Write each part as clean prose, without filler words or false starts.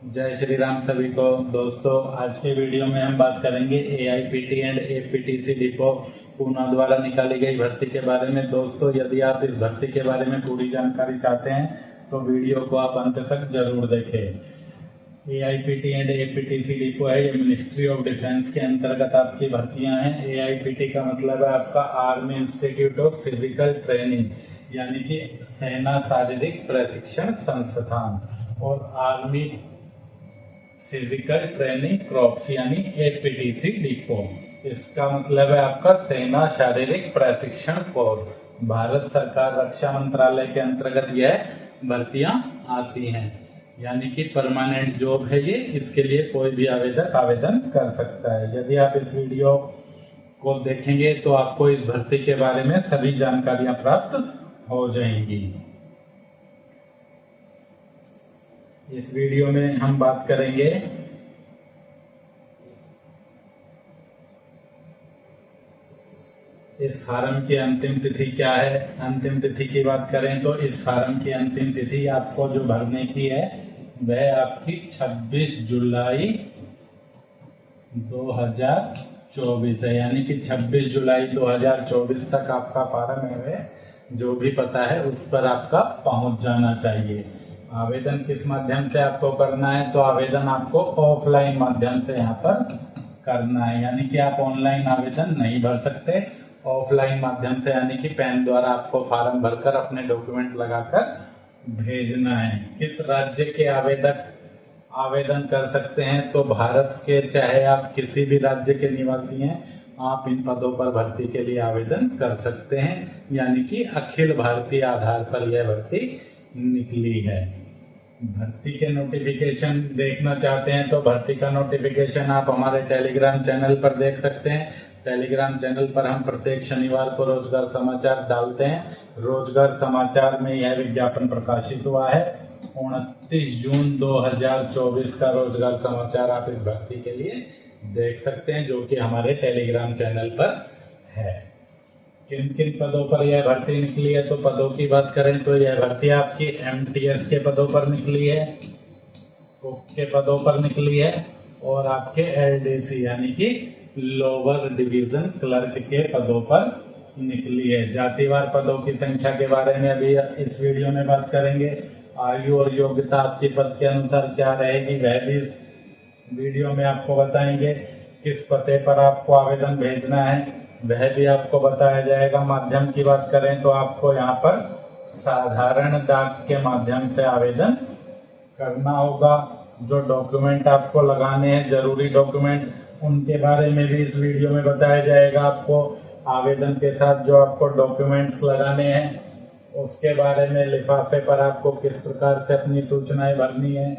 जय श्री राम सभी को। दोस्तों, आज के वीडियो में हम बात करेंगे एआईपीटी एंड एपीटीसी डिपो पूना द्वारा निकाली गई भर्ती के बारे में। दोस्तों, यदि आप इस भर्ती के बारे में पूरी जानकारी चाहते हैं तो वीडियो को आप अंत तक जरूर देखें। एआईपीटी एंड एपीटीसी डिपो है, ये मिनिस्ट्री ऑफ डिफेंस के अंतर्गत आपकी भर्तियां हैं। एआईपीटी का मतलब है आपका army institute of physical training, यानी कि सेना शारीरिक प्रशिक्षण संस्थान, और आर्मी फिजिकल ट्रेनिंग क्रॉप्स यानी एपीटीसी डिपो। इसका मतलब है आपका सेना शारीरिक प्रशिक्षण कोर। भारत सरकार रक्षा मंत्रालय के अंतर्गत यह भर्तियां आती हैं, यानी कि परमानेंट जॉब है ये। इसके लिए कोई भी आवेदक आवेदन कर सकता है। यदि आप इस वीडियो को देखेंगे तो आपको इस भर्ती के बारे में सभी जानकारियां प्राप्त हो जाएंगी। इस वीडियो में हम बात करेंगे इस फार्म की अंतिम तिथि क्या है। अंतिम तिथि की बात करें तो इस फार्म की अंतिम तिथि आपको जो भरने की है वह आपकी 26 जुलाई 2024 है, यानी कि 26 जुलाई 2024 तक आपका फार्म है जो भी पता है उस पर आपका पहुंच जाना चाहिए। आवेदन किस माध्यम से आपको करना है, तो आवेदन आपको ऑफलाइन माध्यम से यहाँ पर करना है, यानी कि आप ऑनलाइन आवेदन नहीं भर सकते। ऑफलाइन माध्यम से, यानी कि पेन द्वारा आपको फार्म भरकर अपने डॉक्यूमेंट लगाकर भेजना है। किस राज्य के आवेदक आवेदन कर सकते हैं, तो भारत के चाहे आप किसी भी राज्य के निवासी हैं, आप इन पदों पर भर्ती के लिए आवेदन कर सकते हैं, यानी कि अखिल भारतीय आधार पर यह भर्ती निकली है। भर्ती के नोटिफिकेशन देखना चाहते हैं तो भर्ती का नोटिफिकेशन आप हमारे टेलीग्राम चैनल पर देख सकते हैं। टेलीग्राम चैनल पर हम प्रत्येक शनिवार को रोजगार समाचार डालते हैं। रोजगार समाचार में यह विज्ञापन प्रकाशित हुआ है। 29 जून 2024 का रोजगार समाचार आप इस भर्ती के लिए देख सकते हैं, जो कि हमारे टेलीग्राम चैनल पर है। किन किन पदों पर यह भर्ती निकली है, तो पदों की बात करें तो यह भर्ती आपकी एमटीएस के पदों पर निकली है, कुक के पदों पर निकली है, और आपके एलडीसी यानी कि लोअर डिवीजन क्लर्क के पदों पर निकली है। जातिवार पदों की संख्या के बारे में अभी इस वीडियो में बात करेंगे। आयु और योग्यता आपकी पद के अनुसार क्या रहेगी वह भी इस वीडियो में आपको बताएंगे। किस पते पर आपको आवेदन भेजना है वह भी आपको बताया जाएगा। माध्यम की बात करें तो आपको यहाँ पर साधारण डाक के माध्यम से आवेदन करना होगा। जो डॉक्यूमेंट आपको लगाने हैं, जरूरी डॉक्यूमेंट, उनके बारे में भी इस वीडियो में बताया जाएगा। आपको आवेदन के साथ जो आपको डॉक्यूमेंट्स लगाने हैं उसके बारे में, लिफाफे पर आपको किस प्रकार से अपनी सूचनाएं भरनी है,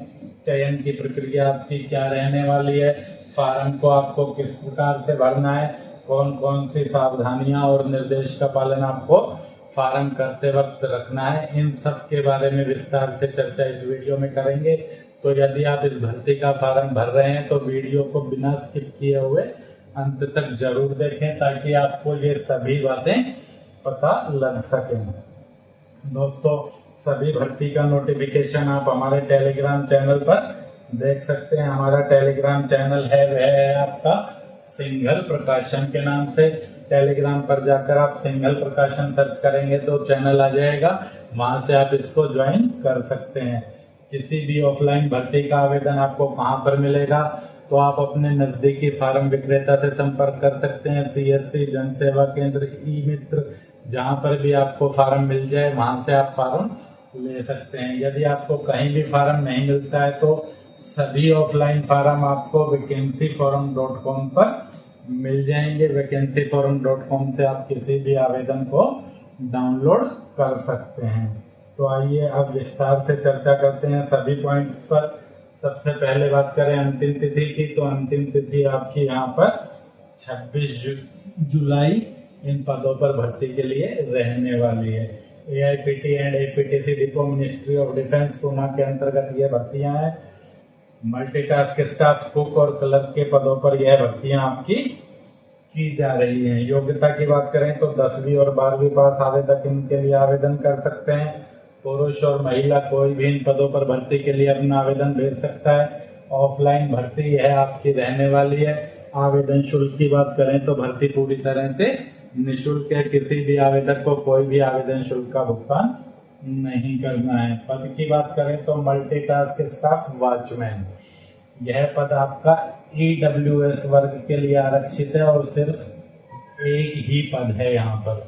चयन की प्रक्रिया आपकी क्या रहने वाली है, फार्म को आपको किस प्रकार से भरना है, कौन कौन सी सावधानियां और निर्देश का पालन आपको फार्म करते वक्त रखना है, इन सब के बारे में विस्तार से चर्चा इस वीडियो में करेंगे। तो यदि आप इस भर्ती का फार्म भर रहे हैं तो वीडियो को बिना स्किप किए हुए अंत तक जरूर देखें, ताकि आपको ये सभी बातें पता लग सकें। दोस्तों, सभी भर्ती का नोटिफिकेशन आप हमारे टेलीग्राम चैनल पर देख सकते हैं। हमारा टेलीग्राम चैनल है वह है आपका सिंघल प्रकाशन के नाम से। टेलीग्राम पर जाकर आप सिंघल प्रकाशन सर्च करेंगे तो चैनल आ जाएगा, वहां से आप इसको ज्वाइन कर सकते हैं। किसी भी ऑफलाइन भर्ती का आवेदन आपको कहां पर मिलेगा, तो आप अपने नजदीकी फार्म विक्रेता से संपर्क कर सकते हैं। सीएससी, जन सेवा केंद्र, ई मित्र, जहां पर भी आपको फार्म मिल जाए वहां से आप फार्म ले सकते हैं। यदि आपको कहीं भी फार्म नहीं मिलता है तो सभी ऑफलाइन फार्म आपको vacancyforum.com पर मिल जाएंगे। vacancyforum.com से आप किसी भी आवेदन को डाउनलोड कर सकते हैं। तो आइए अब विस्तार से चर्चा करते हैं सभी पॉइंट्स पर। सबसे पहले बात करें अंतिम तिथि की, तो अंतिम तिथि आपकी यहाँ पर 26 जुलाई इन पदों पर भर्ती के लिए रहने वाली है। AIPT and APTC depot ministry of defence Poona के अंतर्गत ये भर्तियां हैं। मल्टीटास्क स्टाफ, कुक और क्लर्क के पदों पर यह भर्तियां आपकी की जा रही हैं। योग्यता की बात करें तो 10वीं और 12वीं पास आवेदक इनके लिए आवेदन कर सकते हैं। पुरुष और महिला कोई भी इन पदों पर भर्ती के लिए अपना आवेदन भेज सकता है। ऑफलाइन भर्ती है आपकी रहने वाली है। आवेदन शुल्क की बात करें तो भर्ती पूरी तरह से निःशुल्क है। किसी भी आवेदक को कोई भी आवेदन शुल्क का भुगतान नहीं करना है। पद की बात करें तो मल्टीटास्क स्टाफ वॉचमैन, यह पद आपका EWS वर्ग के लिए आरक्षित है और सिर्फ एक ही पद है यहाँ पर।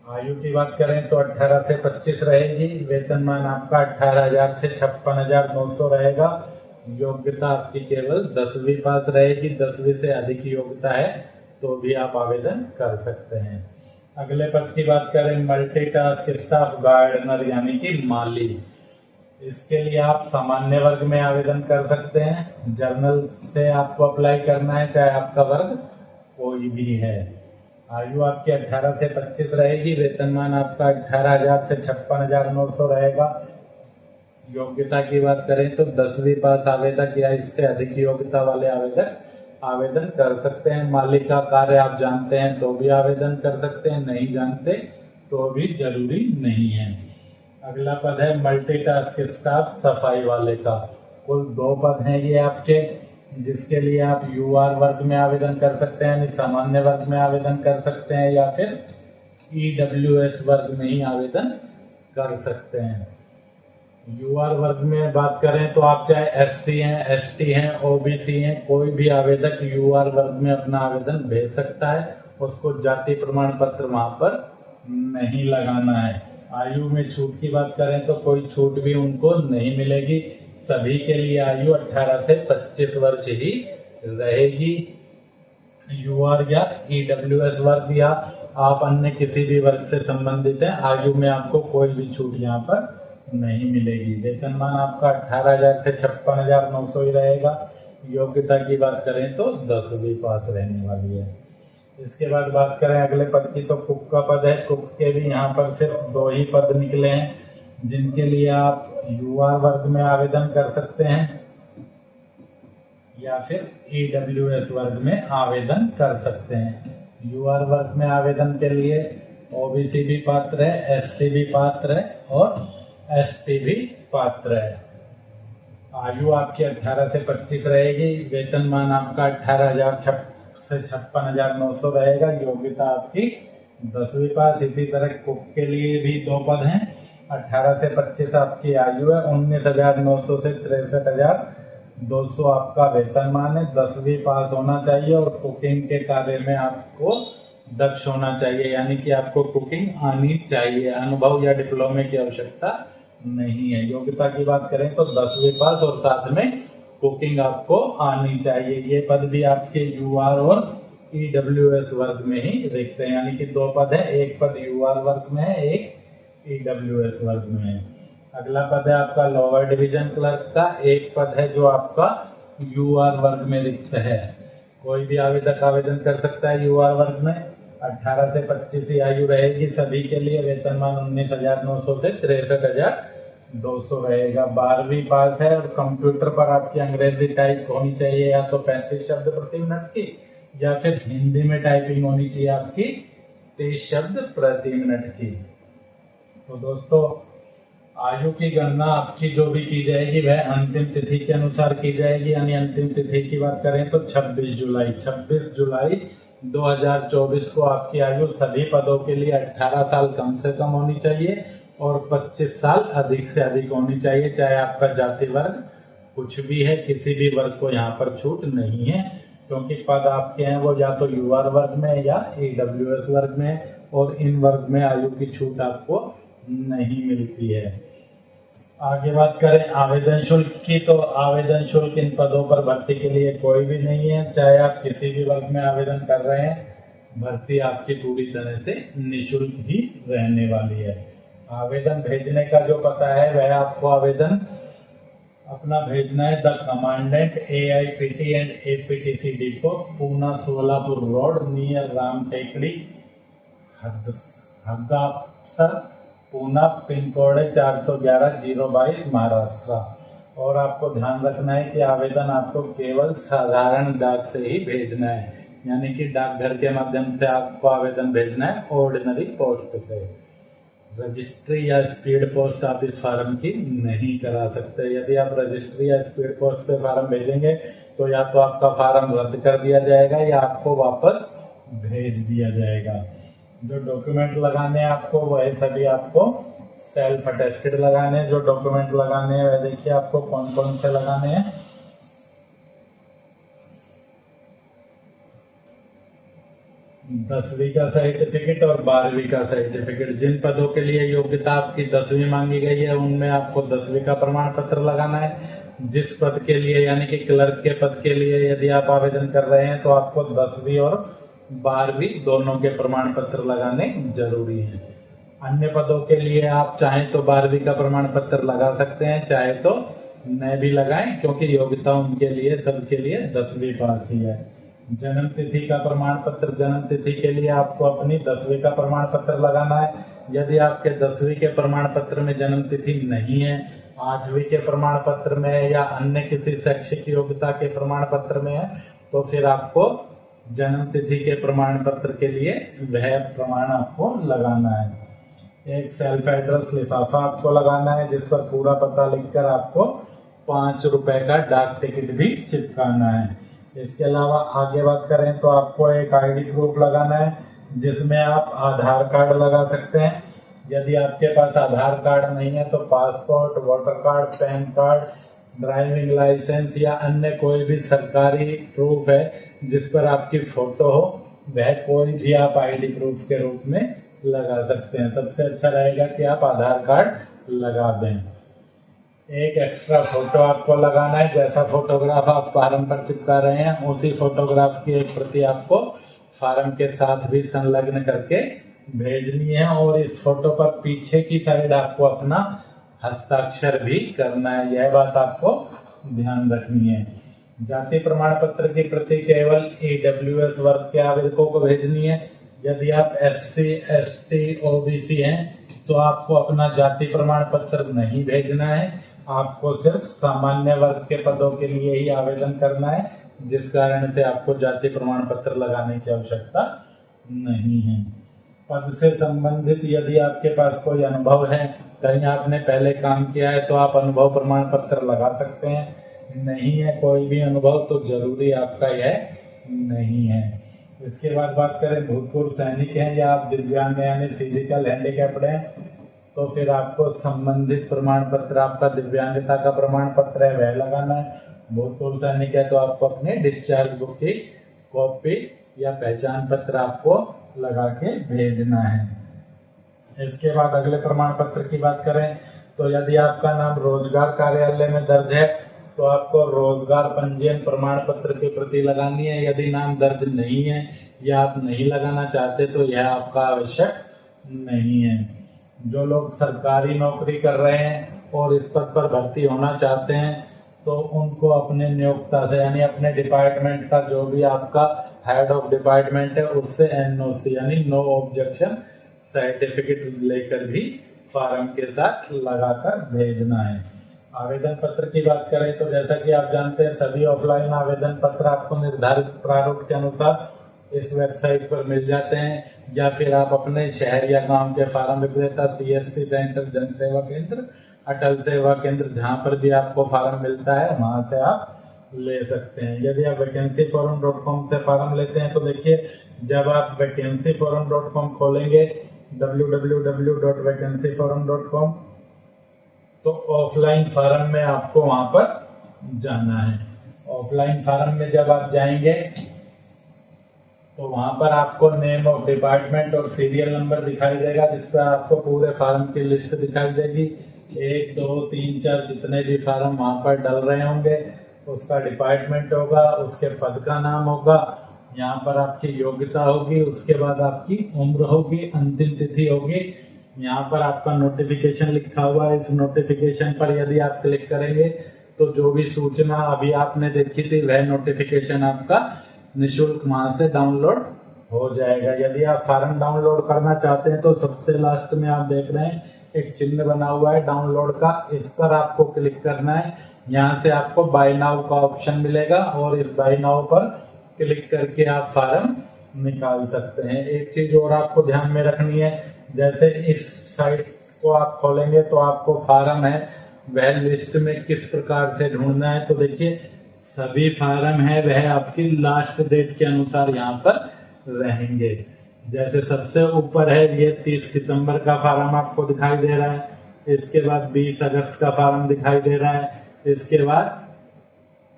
आयु की बात करें तो 18 से 25 रहेगी। वेतनमान आपका 18,000 से 56,900 रहेगा। योग्यता आपकी केवल 10वीं पास रहेगी। 10वीं से अधिक योग्यता है तो भी आप आवेदन कर सकते हैं। अगले पद की बात करें मल्टीटास्क स्टाफ गार्डनर यानी कि माली, इसके लिए आप सामान्य वर्ग में आवेदन कर सकते हैं। जर्नल से आपको अप्लाई करना है, चाहे आपका वर्ग कोई भी है। आयु आपकी 18 से 25 रहेगी। वेतनमान आपका 18,000 से 56,900 रहेगा। योग्यता की बात करें तो 10वीं पास आवेदक या इससे अधिक योग्यता वाले आवेदक आवेदन कर सकते हैं। मालिक का कार्य आप जानते हैं तो भी आवेदन कर सकते हैं, नहीं जानते तो भी जरूरी नहीं है। अगला पद है मल्टीटास्क स्टाफ सफाई वाले का। कुल 2 पद हैं ये आपके, जिसके लिए आप UR वर्ग में आवेदन कर सकते हैं, यानी सामान्य वर्ग में आवेदन कर सकते हैं, या फिर EWS वर्ग में ही आवेदन कर सकते हैं। UR वर्ग में बात करें तो आप चाहे SC हैं, ST हैं, OBC हैं, कोई भी आवेदक UR वर्ग में अपना आवेदन भेज सकता है। उसको जाति प्रमाण पत्र वहां पर नहीं लगाना है। आयु में छूट की बात करें तो कोई छूट भी उनको नहीं मिलेगी। सभी के लिए आयु 18 से 25 वर्ष ही रहेगी। UR या EWS वर्ग या आप अन्य किसी भी वर्ग से संबंधित हैं, आयु में आपको कोई भी छूट यहाँ पर नहीं मिलेगी। वेतनमान आपका 18,000 से 56,900 ही रहेगा। योग्यता की बात करें तो 10वीं पास रहने वाली है। इसके बाद बात करें अगले पद की तो कुक का पद है। कुक के भी यहाँ पर सिर्फ 2 ही पद निकले हैं, जिनके लिए आप UR वर्ग में आवेदन कर सकते हैं या फिर EWS वर्ग में आवेदन कर सकते हैं। UR वर्ग में आवेदन के लिए OBC भी पात्र है, SC भी पात्र है और ST भी पात्र है। आयु आपकी 18 से 25 रहेगी। वेतनमान आपका 18,000 से 56,900 रहेगा। योग्यता आपकी 10वीं पास। इसी तरह कुक के लिए भी 2 पद हैं। 18 से 25 आपकी आयु है। 19,900 से 63,200 आपका वेतनमान है। 10वीं पास होना चाहिए और कुकिंग के कार्य में आपको दक्ष होना चाहिए, यानी कि आपको कुकिंग आनी चाहिए। अनुभव या डिप्लोमे की आवश्यकता नहीं है। योग्यता की बात करें तो 10वीं पास और साथ में कुकिंग आपको आनी चाहिए। ये पद भी आपके UR और EWS वर्ग में ही रिक्त है, यानी कि 2 पद है। एक पद UR वर्ग में है, एक EWS वर्ग में है। अगला पद है आपका लोअर डिवीजन क्लर्क का। एक पद है जो आपका UR वर्ग में रिक्त है। कोई भी आवेदक आवेदन कर सकता है UR वर्ग में। 18 से 25 ही आयु रहेगी सभी के लिए। वेतनमान 19,900 से 63,200 रहेगा। 12वीं पास है और कंप्यूटर पर आपकी अंग्रेजी टाइप होनी चाहिए, या तो 35 शब्द प्रति मिनट की, या फिर हिंदी में टाइपिंग होनी चाहिए आपकी 23 शब्द प्रति मिनट की। तो दोस्तों, आयु की गणना आपकी जो भी की जाएगी वह अंतिम तिथि के अनुसार की जाएगी। यानी अंतिम तिथि की बात करें तो 26 जुलाई 2024 को आपकी आयु सभी पदों के लिए 18 साल कम से कम होनी चाहिए और 25 साल अधिक से अधिक होनी चाहिए। चाहे आपका जाति वर्ग कुछ भी है, किसी भी वर्ग को यहाँ पर छूट नहीं है, क्योंकि पद आपके हैं वो या तो UR वर्ग में या EWS वर्ग में, और इन वर्ग में आयु की छूट आपको नहीं मिलती है। आगे बात करें आवेदन शुल्क की, तो आवेदन शुल्क इन पदों पर भर्ती के लिए कोई भी नहीं है। चाहे आप किसी भी वर्ग में आवेदन कर रहे हैं, भर्ती आपकी पूरी तरह से निःशुल्क ही रहने वाली है। आवेदन भेजने का जो पता है वह आपको आवेदन अपना भेजना है the commandant AIPT and APTC depot, Poona Solapur road near Ram Tekdi, Hadapsar, Poona. Pin code है 411-022 महाराष्ट्र। और आपको ध्यान रखना है कि आवेदन आपको केवल साधारण डाक से ही भेजना है, यानी कि डाकघर के माध्यम से आपको आवेदन भेजना है, ऑर्डिनरी पोस्ट से। रजिस्ट्री या स्पीड पोस्ट आप इस फार्म की नहीं करा सकते। यदि आप रजिस्ट्री या स्पीड पोस्ट से फार्म भेजेंगे तो या तो आपका फार्म रद्द कर दिया जाएगा या आपको वापस भेज दिया जाएगा। जो डॉक्यूमेंट लगाने हैं आपको वह सभी आपको सेल्फ अटेस्टेड लगाने हैं। जो डॉक्यूमेंट लगाने हैं वह देखिए आपको कौन कौन से लगाने हैं। 10वीं का सर्टिफिकेट और 12वीं का सर्टिफिकेट। जिन पदों के लिए योग्यता आपकी 10वीं मांगी गई है उनमें आपको 10वीं का प्रमाण पत्र लगाना है। जिस पद के लिए यानी कि क्लर्क के पद के लिए यदि आप आवेदन कर रहे हैं तो आपको 10वीं और 12वीं दोनों के प्रमाण पत्र लगाने जरूरी है। अन्य पदों के लिए आप चाहें तो 12वीं का प्रमाण पत्र लगा सकते हैं, चाहे तो न भी लगाएं, क्योंकि योग्यता उनके लिए सबके लिए 10वीं पास ही है। जन्म तिथि का प्रमाण पत्र, जन्म तिथि के लिए आपको अपनी 10वीं का प्रमाण पत्र लगाना है। यदि आपके 10वीं के प्रमाण पत्र में जन्म तिथि नहीं है, 8वीं के प्रमाण पत्र में या अन्य किसी शैक्षिक योग्यता के प्रमाण पत्र में है, तो फिर आपको जन्म तिथि के प्रमाण पत्र के लिए वह प्रमाण आपको लगाना है। एक सेल्फ एड्रेस लिफाफा आपको लगाना है जिस पर पूरा पता लिखकर आपको 5 रुपए का डाक टिकट भी चिपकाना है। इसके अलावा आगे बात करें तो आपको एक आईडी प्रूफ लगाना है जिसमें आप आधार कार्ड लगा सकते हैं। यदि आपके पास आधार कार्ड नहीं है तो passport, voter card, PAN card, driving licence या अन्य कोई भी सरकारी प्रूफ है जिस पर आपकी फोटो हो, वह कोई भी आप आईडी प्रूफ के रूप में लगा सकते हैं। सबसे अच्छा रहेगा कि आप आधार कार्ड लगा दें। एक एक्स्ट्रा फोटो आपको लगाना है। जैसा फोटोग्राफ आप फार्म पर चिपका रहे हैं उसी फोटोग्राफ की एक प्रति आपको फार्म के साथ भी संलग्न करके भेजनी है और इस फोटो पर पीछे की साइड आपको अपना हस्ताक्षर भी करना है। यह बात आपको ध्यान रखनी है। जाति प्रमाण पत्र की प्रति केवल EWS वर्ग के आवेदकों को भेजनी है। यदि आप SC, ST, OBC हैं तो आपको अपना जाति प्रमाण पत्र नहीं भेजना है। आपको सिर्फ सामान्य वर्ग के पदों के लिए ही आवेदन करना है, जिस कारण से आपको जाति प्रमाण पत्र लगाने की आवश्यकता नहीं है। पद से संबंधित यदि आपके पास कोई अनुभव है, कहीं आपने पहले काम किया है तो आप अनुभव प्रमाण पत्र लगा सकते हैं। नहीं है कोई भी अनुभव तो जरूरी आपका यह नहीं है। इसके बाद बात करें भूतपूर्व सैनिक हैं या आप दिव्यांग यानी फिजिकल हैंडीकैप्ड हैं तो फिर आपको संबंधित प्रमाण पत्र, आपका दिव्यांगता का प्रमाण पत्र है वह लगाना है। भूतपूर्व सैनिक है तो आपको अपने डिस्चार्ज बुक की कॉपी या पहचान पत्र आपको लगा के भेजना है। इसके बाद अगले प्रमाण पत्र की बात करें तो यदि आपका नाम रोजगार कार्यालय में दर्ज है तो आपको रोजगार पंजीयन प्रमाण पत्र की प्रति लगानी है। यदि नाम दर्ज नहीं है या आप नहीं लगाना चाहते तो यह आपका आवश्यक नहीं है। जो लोग सरकारी नौकरी कर रहे हैं और इस पद पर भर्ती होना चाहते हैं तो उनको अपने नियोक्ता से यानी अपने डिपार्टमेंट का जो भी आपका हेड ऑफ डिपार्टमेंट है उससे NOC यानी नो ऑब्जेक्शन सर्टिफिकेट लेकर भी फार्म के साथ लगाकर भेजना है। आवेदन पत्र की बात करें तो जैसा कि आप जानते हैं सभी ऑफलाइन आवेदन पत्र आपको निर्धारित प्रारूप के अनुसार इस वेबसाइट पर मिल जाते हैं, या फिर आप अपने शहर या गांव के फार्म विक्रेता CSC सेंटर, जन सेवा केंद्र, अटल सेवा केंद्र, जहां पर भी आपको फार्म मिलता है वहां से आप ले सकते हैं। यदि आप vacancyforum.com से फार्म लेते हैं तो देखिए जब आप vacancyforum.com खोलेंगे www.vacancyforum.com तो ऑफलाइन फार्म में आपको वहां पर जाना है। ऑफलाइन फार्म में जब आप जाएंगे तो वहां पर आपको नेम ऑफ डिपार्टमेंट और सीरियल नंबर दिखाई देगा जिस पर आपको पूरे फार्म की लिस्ट दिखाई देगी। 1, 2, 3, 4 जितने भी फार्म वहां पर डल रहे होंगे उसका डिपार्टमेंट होगा, उसके पद का नाम होगा, यहाँ पर आपकी योग्यता होगी, उसके बाद आपकी उम्र होगी, अंतिम तिथि होगी, यहाँ पर आपका नोटिफिकेशन लिखा हुआ है। इस नोटिफिकेशन पर यदि आप क्लिक करेंगे तो जो भी सूचना अभी आपने देखी थी वह नोटिफिकेशन आपका निःशुल्क वहां से डाउनलोड हो जाएगा। यदि आप फार्म डाउनलोड करना चाहते हैं तो सबसे लास्ट में आप देख रहे हैं एक चिन्ह बना हुआ है डाउनलोड का, इस पर आपको क्लिक करना है। यहाँ से आपको बाय नाउ का ऑप्शन मिलेगा और इस बाय नाउ पर क्लिक करके आप फार्म निकाल सकते हैं। एक चीज और आपको ध्यान में रखनी है, जैसे इस साइट को आप खोलेंगे तो आपको फार्म है वह लिस्ट में किस प्रकार से ढूंढना है। तो देखिए सभी फार्म है वह आपकी लास्ट डेट के अनुसार यहाँ पर रहेंगे। जैसे सबसे ऊपर है ये 30 सितंबर का फार्म आपको दिखाई दे रहा है, इसके बाद 20 अगस्त का फार्म दिखाई दे रहा है, इसके बाद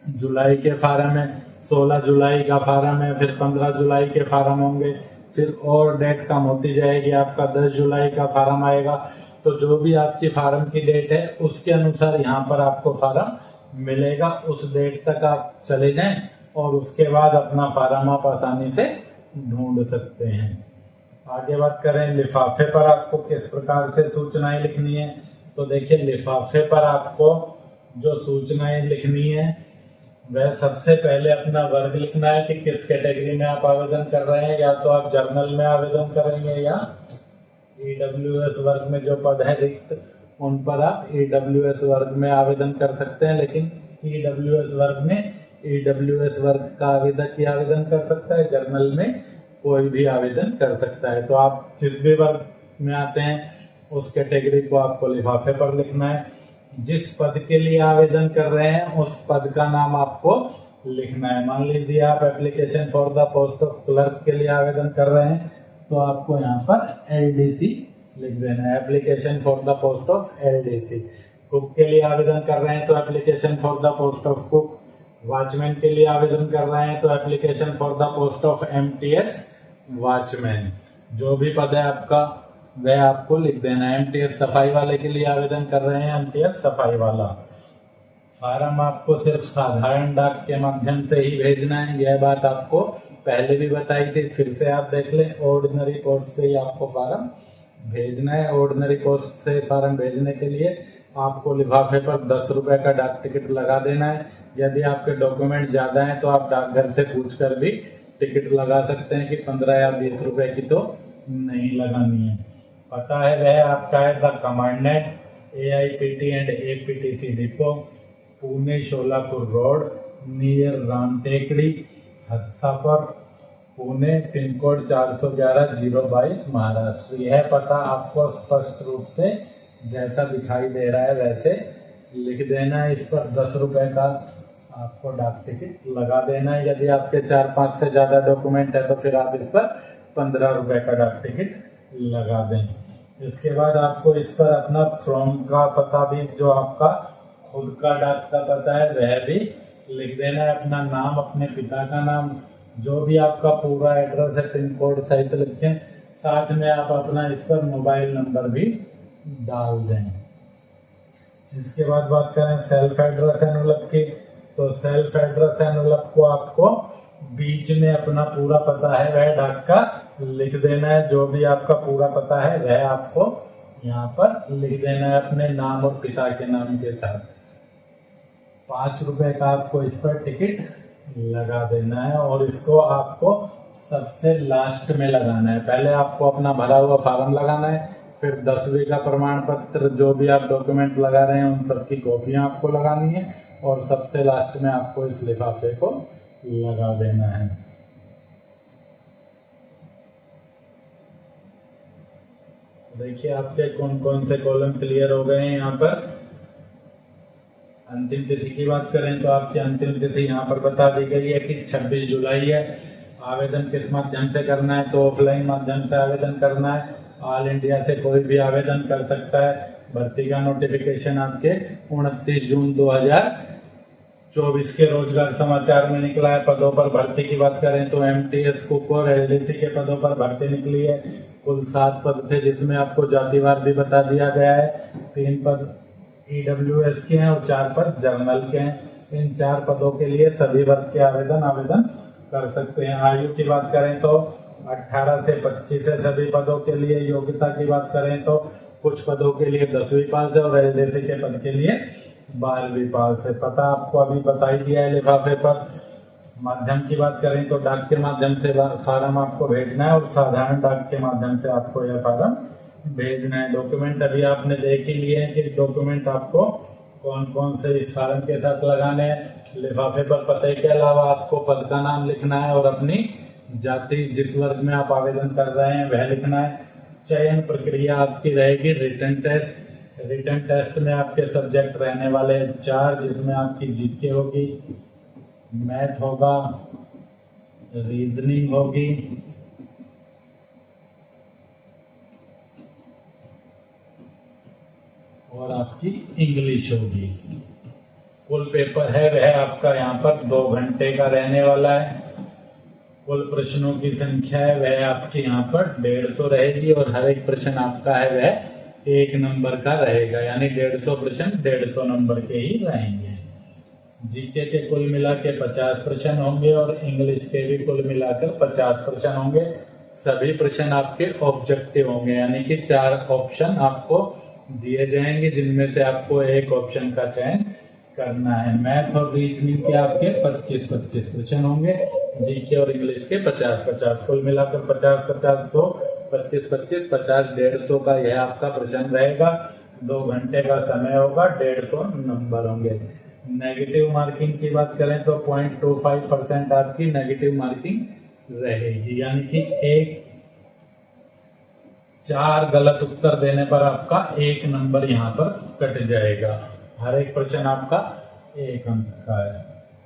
जुलाई के फार्म है, 16 जुलाई का फार्म है, फिर 15 जुलाई के फार्म होंगे, फिर और डेट कम होती जाएगी, आपका 10 जुलाई का फार्म आएगा। तो जो भी आपकी फार्म की डेट है उसके अनुसार यहाँ पर आपको फार्म मिलेगा। उस डेट तक आप चले जाएं और उसके बाद अपना फार्म आप आसानी से ढूंढ सकते हैं। आगे बात करें लिफाफे पर आपको किस प्रकार से सूचनाएं लिखनी है। तो देखिए लिफाफे पर आपको जो सूचनाएं लिखनी है वह सबसे पहले अपना वर्ग लिखना है कि किस कैटेगरी में आप आवेदन कर रहे हैं। या तो आप जर्नल में आवेदन करेंगे या ईडब्ल्यूएस वर्ग में जो पद है रिक्त उन पर आप ईडब्ल्यूएस वर्ग में आवेदन कर सकते हैं। लेकिन ईडब्ल्यूएस वर्ग में ईडब्ल्यूएस वर्ग का आवेदक ही आवेदन कर सकता है, जर्नल में कोई भी आवेदन कर सकता है। तो आप जिस भी वर्ग में आते हैं उस कैटेगरी को आपको लिफाफे पर लिखना है। जिस पद के लिए आवेदन कर रहे हैं उस पद का नाम आपको लिखना है। मान लीजिए आप application for the post of clerk के लिए आवेदन कर रहे हैं तो आपको यहाँ पर एलडीसी लिख देना है, application for the post of LDC. Cook के लिए आवेदन कर रहे हैं तो application for the post of cook. Watchman के लिए आवेदन कर रहे हैं तो application for the post of MTS watchman. जो भी पद है आपका वह आपको लिख देना है। एमटीएस सफाई वाले के लिए आवेदन कर रहे हैं, एमटीएस सफाई वाला। फार्म आपको सिर्फ साधारण डाक के माध्यम से ही भेजना है, यह बात आपको पहले भी बताई थी, फिर से आप देख लें। ऑर्डिनरी पोस्ट से ही आपको फार्म भेजना है। ऑर्डिनरी पोस्ट से फार्म भेजने के लिए आपको लिफाफे पर 10 रुपए का डाक टिकट लगा देना है। यदि आपके डॉक्यूमेंट ज्यादा हैं तो आप डाकघर से पूछकर भी टिकट लगा सकते हैं कि 15 या 20 रुपए की तो नहीं लगानी है। पता है वह आपका है the commandant AIPT and APTC depot, Pune Solapur road near Ram Tekdi Hadapsar, Pune, pin code 411-022 Maharashtra. यह पता आपको स्पष्ट रूप से जैसा दिखाई दे रहा है वैसे लिख देना है। इस पर 10 रुपए का आपको डाक टिकट लगा देना है। यदि आपके 4-5 से ज्यादा डॉक्यूमेंट है तो फिर आप इस पर 15 रुपए का डाक टिकट लगा दें। इसके बाद आपको इस पर अपना फ्रॉम का पता भी, जो आपका खुद का डाक का पता है वह भी लिख देना है। अपना नाम, अपने पिता का नाम, जो भी आपका पूरा एड्रेस है पिन कोड सहित लिखें। साथ में आप अपना इस पर मोबाइल नंबर भी डाल दें। इसके बाद बात करें सेल्फ एड्रेस एनवलप की। तो सेल्फ एड्रेस एनवलप को आपको बीच में अपना पूरा पता है वह डाक का लिख देना है। जो भी आपका पूरा पता है वह आपको यहाँ पर लिख देना है अपने नाम और पिता के नाम के साथ। 5 रुपए का आपको इस पर टिकट लगा देना है और इसको आपको सबसे लास्ट में लगाना है। पहले आपको अपना भरा हुआ फार्म लगाना है, फिर 10वीं का प्रमाण पत्र, जो भी आप डॉक्यूमेंट लगा रहे हैं उन सबकी कॉपियां आपको लगानी है और सबसे लास्ट में आपको इस लिफाफे को लगा देना है। देखिए आपके कौन कौन से कॉलम क्लियर हो गए हैं। यहाँ पर अंतिम तिथि की बात करें तो आपकी अंतिम तिथि यहाँ पर बता दी गई है कि 26 जुलाई है। आवेदन किस माध्यम से करना है तो ऑफलाइन माध्यम से आवेदन करना है। ऑल इंडिया से कोई भी आवेदन कर सकता है। भर्ती का नोटिफिकेशन आपके 29 जून 2024 के रोजगार समाचार में निकला है। पदों पर भर्ती की बात करें तो एमटीएस कुक और एलडीसी के पदों पर भर्ती निकली है। कुल 7 पद थे जिसमें आपको जातिवार भी बता दिया गया है। 3 पद ईडब्ल्यूएस के हैं और 4 पद जर्नल के हैं। इन 4 पदों के लिए सभी वर्ग के आवेदन कर सकते हैं। आयु की बात करें तो 18 से 25 है सभी पदों के लिए। योग्यता की बात करें तो कुछ पदों के लिए 10वीं पास है और एलडीसी के पद के लिए 12वीं पास है। पता आपको अभी बता ही दिया है लिफाफे पर। माध्यम की बात करें तो डाक के माध्यम से फार्म आपको भेजना है और साधारण डाक के माध्यम से आपको यह फार्म भेजना है। डॉक्यूमेंट अभी आपने देख ही लिए हैं कि डॉक्यूमेंट आपको कौन कौन से इस फार्म के साथ लगाने हैं। लिफाफे पर पते के अलावा आपको पद का नाम लिखना है और अपनी जाति, जिस वर्ग में आप आवेदन कर रहे हैं वह लिखना है। चयन प्रक्रिया आपकी रहेगी रिटन टेस्ट। रिटन टेस्ट में आपके सब्जेक्ट रहने वाले 4, जिसमें आपकी जीके होगी, मैथ होगा, रीजनिंग होगी और आपकी इंग्लिश होगी। कुल पेपर है वह आपका यहाँ पर 2 घंटे का रहने वाला है। कुल प्रश्नों की संख्या है वह आपकी यहाँ पर 150 रहेगी और हर एक प्रश्न आपका है वह 1 नंबर का रहेगा, यानी 150 प्रश्न 150 नंबर के ही रहेंगे। जीके के कुल मिला के 50 प्रश्न होंगे और इंग्लिश के भी कुल मिलाकर 50 प्रश्न होंगे। सभी प्रश्न आपके ऑब्जेक्टिव होंगे, यानी कि 4 ऑप्शन आपको दिए जाएंगे जिनमें से आपको एक ऑप्शन का चयन करना है। मैथ और रीजनिंग के आपके 25-25 प्रश्न होंगे, जीके और इंग्लिश के 50-50, कुल मिलाकर 50-50, 100, 25-25, 50, 150 का यह आपका प्रश्न रहेगा। 2 घंटे का समय होगा, 150 नंबर होंगे। नेगेटिव मार्किंग की बात करें तो 0.25% आपकी नेगेटिव मार्किंग रहेगी, यानी कि 4 गलत उत्तर देने पर आपका 1 नंबर यहाँ पर कट जाएगा। हर एक प्रश्न आपका 1 अंक का है।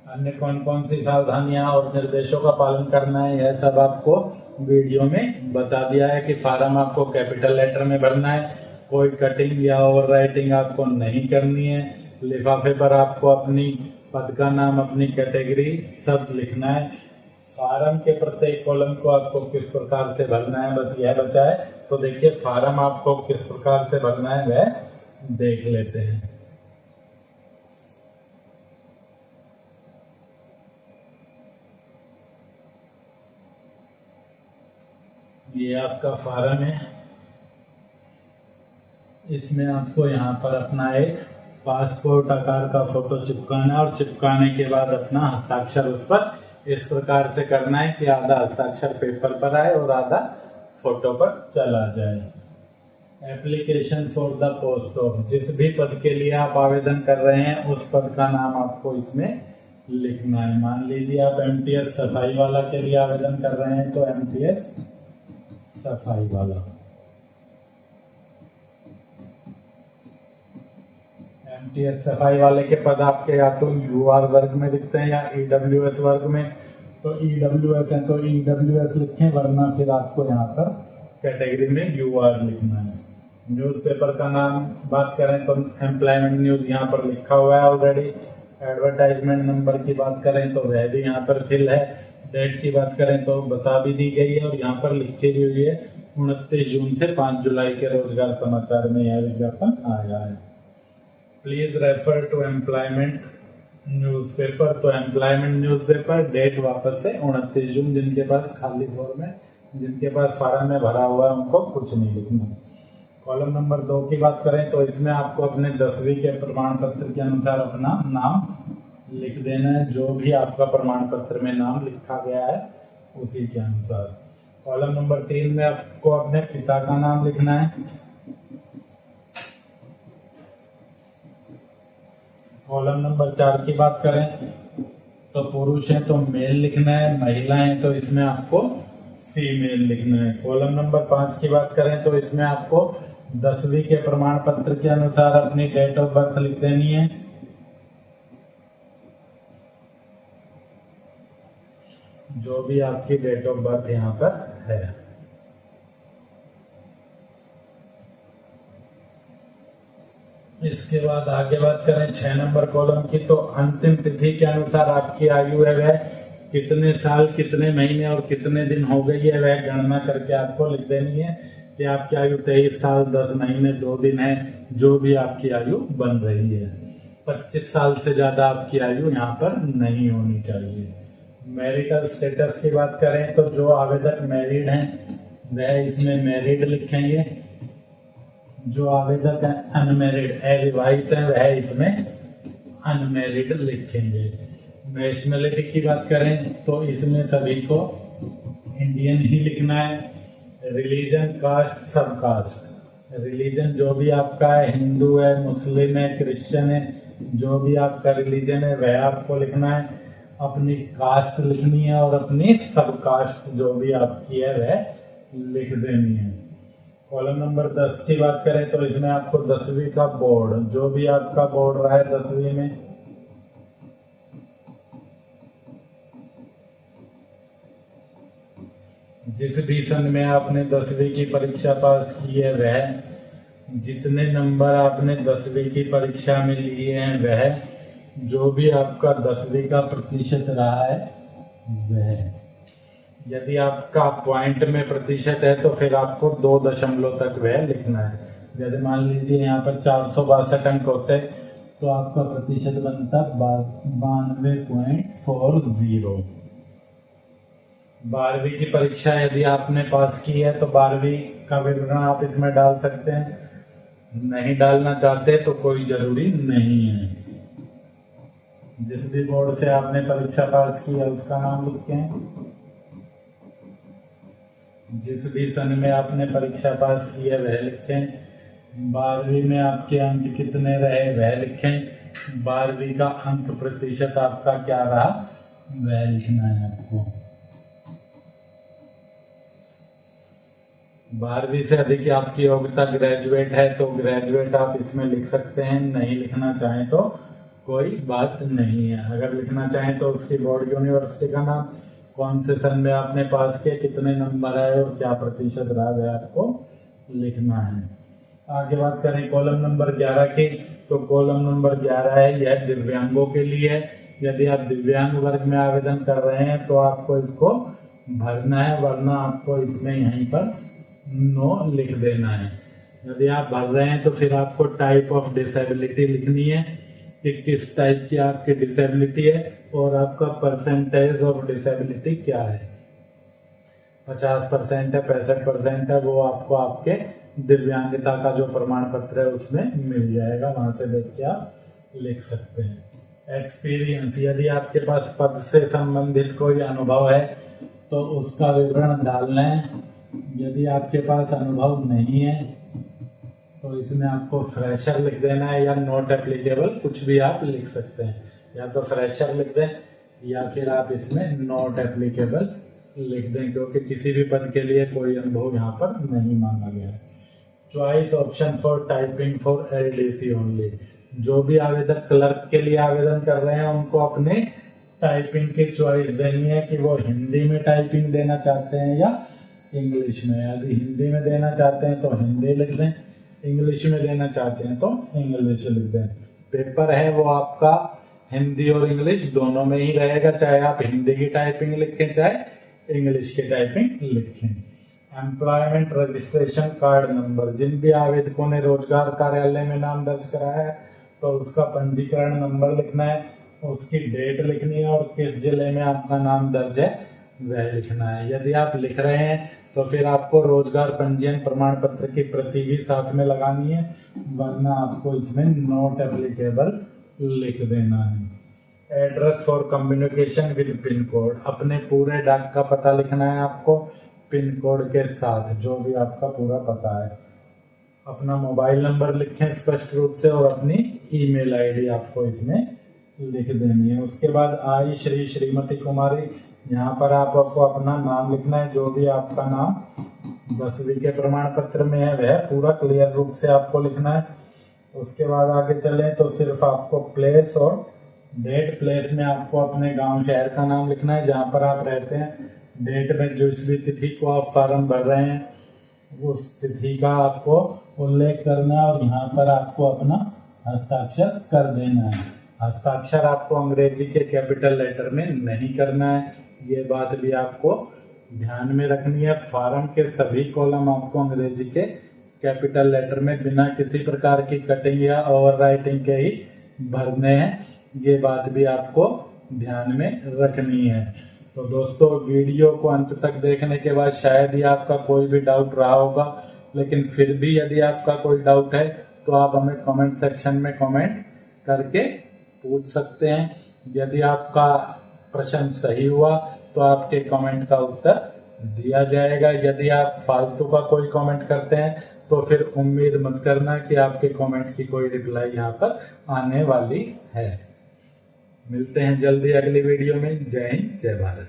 अन्य कौन कौन सी सावधानियां और निर्देशों का पालन करना है यह सब आपको वीडियो में बता दिया है कि फार्म आपको कैपिटल लेटर में भरना है, कोई कटिंग या ओवर राइटिंग आपको नहीं करनी है। लिफाफे पर आपको अपनी पद का नाम, अपनी कैटेगरी सब लिखना है। फार्म के प्रत्येक कॉलम को आपको किस प्रकार से भरना है बस यह बचा है। तो देखिए फार्म आपको किस प्रकार से भरना है वह देख लेते हैं। ये आपका फार्म है, इसमें आपको यहाँ पर अपना एक पासपोर्ट आकार का फोटो चिपकाना है और चिपकाने के बाद अपना हस्ताक्षर उस पर इस प्रकार से करना है कि आधा हस्ताक्षर पेपर पर आए और आधा फोटो पर चला जाए। Application for the post of, जिस भी पद के लिए आप आवेदन कर रहे हैं उस पद का नाम आपको इसमें लिखना है। मान लीजिए आप एमटीएस सफाई वाला के लिए आवेदन कर रहे हैं तो एमटीएस सफाई वाला। एमटीएस सफाई वाले के पद आपके या तो यूआर वर्ग में दिखते हैं या ईडब्ल्यूएस वर्ग में, तो ईडब्ल्यूएस है तो ईडब्ल्यूएस लिखें, वरना फिर आपको यहाँ पर कैटेगरी में यूआर लिखना है। न्यूज़पेपर का नाम बात करें तो एम्प्लॉयमेंट न्यूज यहाँ पर लिखा हुआ है ऑलरेडी। एडवर्टाइजमेंट नंबर की बात करें तो वह भी यहाँ पर फिल है। डेट की बात करें तो बता भी दी गई है और यहाँ पर लिखी भी हुई है 29 जून से 5 जुलाई के रोजगार समाचार में यह विज्ञापन आया है। Please refer to employment newspaper, तो एम्प्लॉयमेंट न्यूज़पेपर, डेट वापस से 29 जून। जिनके पास खाली फॉर्म है, जिनके पास फार्म में भरा हुआ है उनको कुछ नहीं लिखना। कॉलम नंबर 2 की बात करें तो इसमें आपको अपने 10वीं के प्रमाण पत्र के अनुसार अपना नाम लिख देना है, जो भी आपका प्रमाण पत्र में नाम लिखा गया है उसी के अनुसार। कॉलम नंबर 3 में आपको अपने पिता का नाम लिखना है। कॉलम नंबर 4 की बात करें तो पुरुष है तो मेल लिखना है, महिला है तो इसमें आपको फीमेल लिखना है। कॉलम नंबर 5 की बात करें तो इसमें आपको 10वीं के प्रमाण पत्र के अनुसार अपनी डेट ऑफ बर्थ लिख देनी है। जो भी आपकी डेट ऑफ बर्थ यहाँ पर है। इसके बाद आगे बात करें 6 नंबर कॉलम की, तो अंतिम तिथि के अनुसार आपकी आयु है वह कितने साल, कितने महीने और कितने दिन हो गई है वह गणना करके आपको लिख देनी है कि आपकी आयु 23 साल 10 महीने 2 दिन है, जो भी आपकी आयु बन रही है। 25 साल से ज्यादा आपकी आयु यहाँ पर नहीं होनी चाहिए। मैरिटल स्टेटस की बात करें तो जो आवेदक मैरिड हैं वह इसमें मैरिड लिखेंगे, जो आवेदक अनमैरिड अविवाहित है वह इसमें अनमैरिड लिखेंगे। नेशनलिटी की बात करें तो इसमें सभी को इंडियन ही लिखना है। रिलीजन, कास्ट, सब कास्ट। रिलीजन जो भी आपका है, हिंदू है, मुस्लिम है, क्रिश्चियन है, जो भी आपका रिलीजन है वह आपको लिखना है। अपनी कास्ट लिखनी है और अपनी सब कास्ट जो भी आपकी है वह लिख देनी है। कॉलम नंबर 10 की बात करें तो इसमें आपको 10वीं का बोर्ड, जो भी आपका बोर्ड रहा है 10वीं में, जिस भी सन में आपने 10वीं की परीक्षा पास की है वह, जितने नंबर आपने 10वीं की परीक्षा में लिए हैं वह, जो भी आपका 10वीं का प्रतिशत रहा है वह। यदि आपका पॉइंट में प्रतिशत है तो फिर आपको 2 दशमलव तक वह लिखना है। जैसे मान लीजिए यहाँ पर 462 अंक होते तो आपका प्रतिशत बनता 92.40। 12वीं की परीक्षा यदि आपने पास की है तो 12वीं का विवरण आप इसमें डाल सकते हैं, नहीं डालना चाहते तो कोई जरूरी नहीं है। जिस भी बोर्ड से आपने परीक्षा पास की है उसका नाम लिखें, जिस भी सन में आपने परीक्षा पास की है वह लिखें, 12वीं में आपके अंक कितने रहे वह लिखें, 12वीं का अंक प्रतिशत आपका क्या रहा वह लिखना है आपको। 12वीं से अधिक आपकी योग्यता ग्रेजुएट है तो ग्रेजुएट आप इसमें लिख सकते हैं, नहीं लिखना चाहें तो कोई बात नहीं है। अगर लिखना चाहें तो उसकी बोर्ड यूनिवर्सिटी का नाम, कौन से सन में आपने पास किया, कितने नंबर आए और क्या प्रतिशत रहा वह आपको लिखना है। आगे बात करें कॉलम नंबर 11 की, तो कॉलम नंबर 11 है यह दिव्यांगों के लिए है। यदि आप दिव्यांग वर्ग में आवेदन कर रहे हैं तो आपको इसको भरना है, वरना आपको इसमें यहीं पर नो लिख देना है। यदि आप भर रहे हैं तो फिर आपको टाइप ऑफ डिसेबिलिटी लिखनी है कि किस टाइप की आपकी डिसेबिलिटी है और आपका परसेंटेज ऑफ डिसेबिलिटी क्या है। 50% है, 65% है, वो आपको आपके दिव्यांगता का जो प्रमाण पत्र है उसमें मिल जाएगा, वहां से देख के आप लिख सकते हैं। एक्सपीरियंस, यदि आपके पास पद से संबंधित कोई अनुभव है तो उसका विवरण डालना है। यदि आपके पास अनुभव नहीं है तो इसमें आपको फ्रेशर लिख देना है या नॉट एप्लीकेबल, कुछ भी आप लिख सकते हैं। या तो फ्रेशर लिख दें या फिर आप इसमें नॉट एप्लीकेबल लिख दें, क्योंकि किसी भी पद के लिए कोई अनुभव यहाँ पर नहीं मांगा गया है। Choice option for typing for LDC only, जो भी आवेदक क्लर्क के लिए आवेदन कर रहे हैं उनको अपने टाइपिंग की चॉइस देनी है कि वो हिंदी में टाइपिंग देना चाहते हैं या इंग्लिश में। यदि हिंदी में देना चाहते हैं तो हिंदी लिख दें, इंग्लिश में देना चाहते हैं तो इंग्लिश लिख दें। पेपर है वो आपका हिंदी और इंग्लिश दोनों में ही रहेगा, चाहे आप हिंदी की टाइपिंग लिखें चाहे इंग्लिश की टाइपिंग लिखें। एम्प्लॉयमेंट रजिस्ट्रेशन कार्ड नंबर, जिन भी आवेदकों ने रोजगार कार्यालय में नाम दर्ज कराया है तो उसका पंजीकरण नंबर लिखना है, उसकी डेट लिखनी है और किस जिले में आपका नाम दर्ज है वह लिखना है। यदि आप लिख रहे हैं तो फिर आपको रोजगार पंजीयन प्रमाण पत्र की प्रति भी साथ में लगानी है, वरना आपको इसमें नॉट एप्लीकेबल लिख देना है। Address for communication with pin code, अपने पूरे डाक का पता लिखना है आपको पिन कोड के साथ, जो भी आपका पूरा पता है। अपना मोबाइल नंबर लिखें स्पष्ट रूप से और अपनी ईमेल आईडी आपको इसमें लिख देनी है। उसके बाद आई श्री श्रीमती कुमारी, यहाँ पर आपको अपना नाम लिखना है, जो भी आपका नाम 10वीं के प्रमाण पत्र में है वह पूरा क्लियर रूप से आपको लिखना है। उसके बाद आगे चलें तो सिर्फ आपको प्लेस और डेट, प्लेस में आपको अपने गांव शहर का नाम लिखना है जहाँ पर आप रहते हैं। डेट में जिस भी तिथि को आप फॉर्म भर रहे हैं उस तिथि का आपको उल्लेख करना है और यहाँ पर आपको अपना हस्ताक्षर कर देना है। हस्ताक्षर आपको अंग्रेजी के कैपिटल लेटर में नहीं करना है, ये बात भी आपको ध्यान में रखनी है। फॉर्म के सभी कॉलम आपको अंग्रेजी के कैपिटल लेटर में बिना किसी प्रकार की कटिंग या ओवर राइटिंग के ही भरने हैं, ये बात भी आपको ध्यान में रखनी है। तो दोस्तों वीडियो को अंत तक देखने के बाद शायद ही आपका कोई भी डाउट रहा होगा, लेकिन फिर भी यदि आपका कोई डाउट है तो आप हमें कमेंट सेक्शन में कमेंट करके पूछ सकते हैं। यदि आपका प्रश्न सही हुआ तो आपके कमेंट का उत्तर दिया जाएगा। यदि आप फालतू का कोई कमेंट करते हैं तो फिर उम्मीद मत करना कि आपके कमेंट की कोई रिप्लाई यहाँ पर आने वाली है। मिलते हैं जल्दी अगली वीडियो में। जय हिंद, जय भारत।